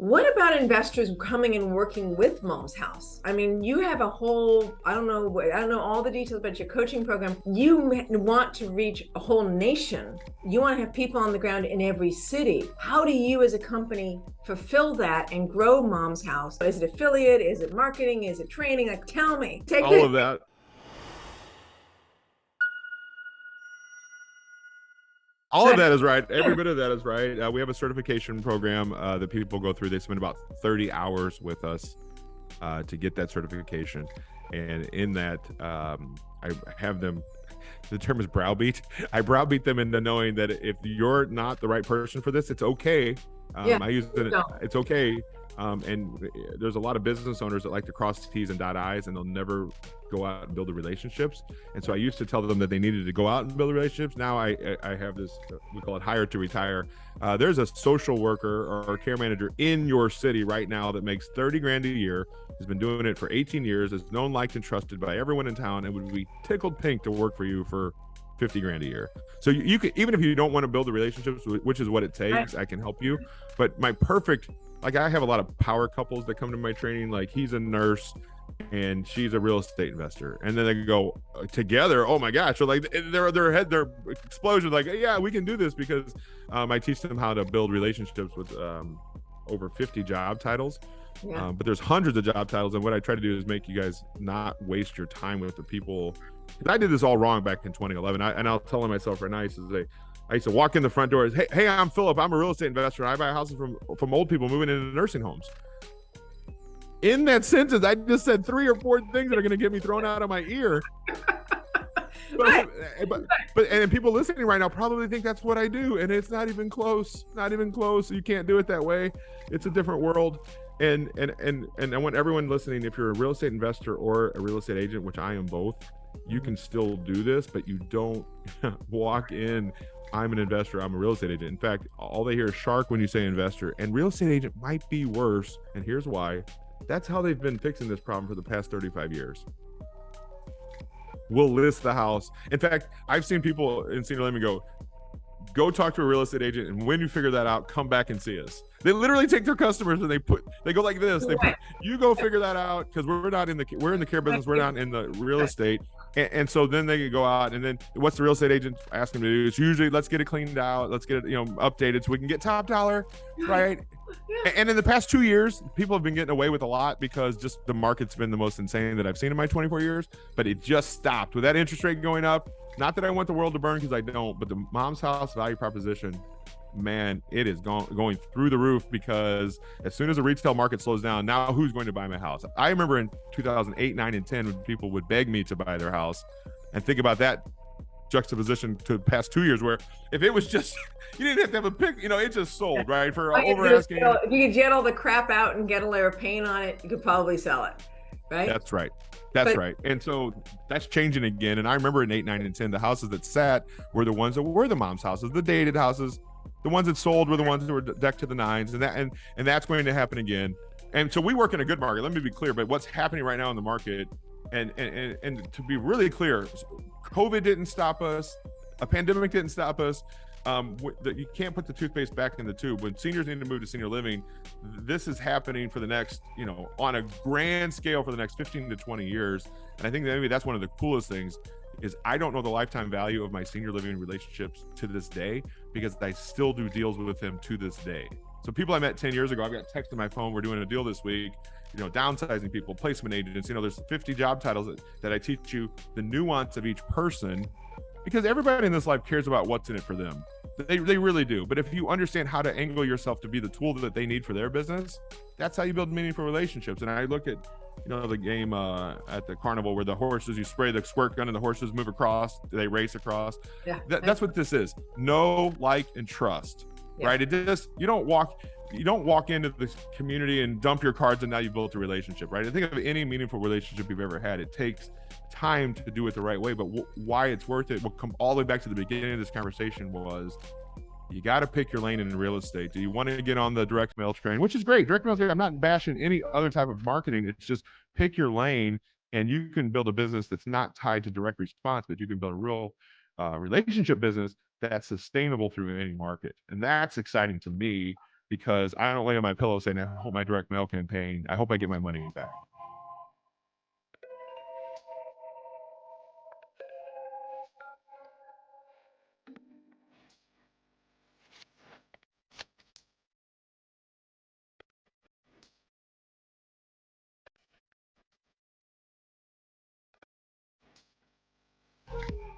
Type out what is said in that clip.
What about investors coming and working with Mom's House? I mean, you have a whole, I don't know all the details about your coaching program. You want to reach a whole nation. You want to have people on the ground in every city. How do you as a company fulfill that and grow Mom's House? Is it affiliate? Is it marketing? Is it training? Like, tell me. Take All this. of that. All of that is right. Every bit of that is right. We have a certification program that people go through. They spend about 30 hours with us to get that certification. And in that, I have them, the term is browbeat. I browbeat them into knowing that if you're not the right person for this, it's okay. Yeah. I use it, it's okay. And there's a lot of business owners that like to cross T's and dot I's, and they'll never go out and build the relationships. And so I used to tell them that they needed to go out and build the relationships. Now I have this, we call it hire to retire. There's a social worker or care manager in your city right now that makes 30 grand a year, has been doing it for 18 years, is known, liked, and trusted by everyone in town, and would be tickled pink to work for you for 50 grand a year. So you could, even if you don't want to build the relationships, which is what it takes, I can help you. But my perfect, like, I have a lot of power couples that come to my training. Like, he's a nurse and she's a real estate investor, and then they go together. Oh my gosh! So like their explosion. Like, yeah, we can do this because I teach them how to build relationships with over 50 job titles. Yeah. But there's hundreds of job titles, and what I try to do is make you guys not waste your time with the people. I did this all wrong back in 2011, and I'll tell myself right now. I used to walk in the front doors. Hey, I'm Philip. I'm a real estate investor. I buy houses from old people moving into nursing homes. In that sentence, I just said 3 or 4 things that are going to get me thrown out of my ear. And people listening right now probably think that's what I do, and it's not even close. Not even close. You can't do it that way. It's a different world. And I want everyone listening, if you're a real estate investor or a real estate agent, which I am both, you can still do this, but you don't walk in, I'm an investor, I'm a real estate agent. In fact, all they hear is shark when you say investor, and real estate agent might be worse. And here's why. That's how they've been fixing this problem for the past 35 years. We'll list the house. In fact, I've seen people in senior living go talk to a real estate agent, and when you figure that out, come back and see us. They literally take their customers and they go like this. You go figure that out, because we're in the care business. We're not in the real estate. And so then they go out, and then what's the real estate agent ask them to do? It's usually, let's get it cleaned out, let's get it updated so we can get top dollar, right? And in the past 2 years, people have been getting away with a lot because just the market's been the most insane that I've seen in my 24 years. But it just stopped with that interest rate going up. Not that I want the world to burn, because I don't, but the Mom's House value proposition, man, it is going through the roof, because as soon as the retail market slows down, now who's going to buy my house? I remember in 2008, 9, and 10, when people would beg me to buy their house, and think about that juxtaposition to the past 2 years, where if it was just, you didn't have to have a pick, it just sold, right? For over asking. If you could jet all the crap out and get a layer of paint on it, you could probably sell it, right? That's right. Right. And so that's changing again. And I remember in 8, 9, and 10, the houses that sat were the ones that were the Mom's houses, the dated houses. The ones that sold were the ones that were decked to the nines, and that's going to happen again. And so we work in a good market. Let me be clear, but what's happening right now in the market, and to be really clear, COVID didn't stop us. A pandemic didn't stop us. You can't put the toothpaste back in the tube. When seniors need to move to senior living, this is happening for the next, on a grand scale for the next 15 to 20 years. And I think that maybe that's one of the coolest things is I don't know the lifetime value of my senior living relationships to this day, because I still do deals with them to this day. So people I met 10 years ago, I've got text on my phone, we're doing a deal this week, downsizing people, placement agents, there's 50 job titles that I teach you the nuance of each person, because everybody in this life cares about what's in it for them. They really do. But if you understand how to angle yourself to be the tool that they need for their business, that's how you build meaningful relationships. And I look at, the game at the carnival where the horses, you spray the squirt gun and the horses move across, they race across. Yeah. That's what this is. Know, like, and trust, right? It just, you don't walk into the community and dump your cards and now you've built a relationship, right? I think of any meaningful relationship you've ever had, it takes time to do it the right way, but why it's worth it will come all the way back to the beginning of this conversation was, you got to pick your lane in real estate. Do you want to get on the direct mail train, which is great. Direct mail, I'm not bashing any other type of marketing. It's just pick your lane, and you can build a business that's not tied to direct response, but you can build a real relationship business that's sustainable through any market. And that's exciting to me, because I don't lay on my pillow saying, I hope my direct mail campaign, I hope I get my money back.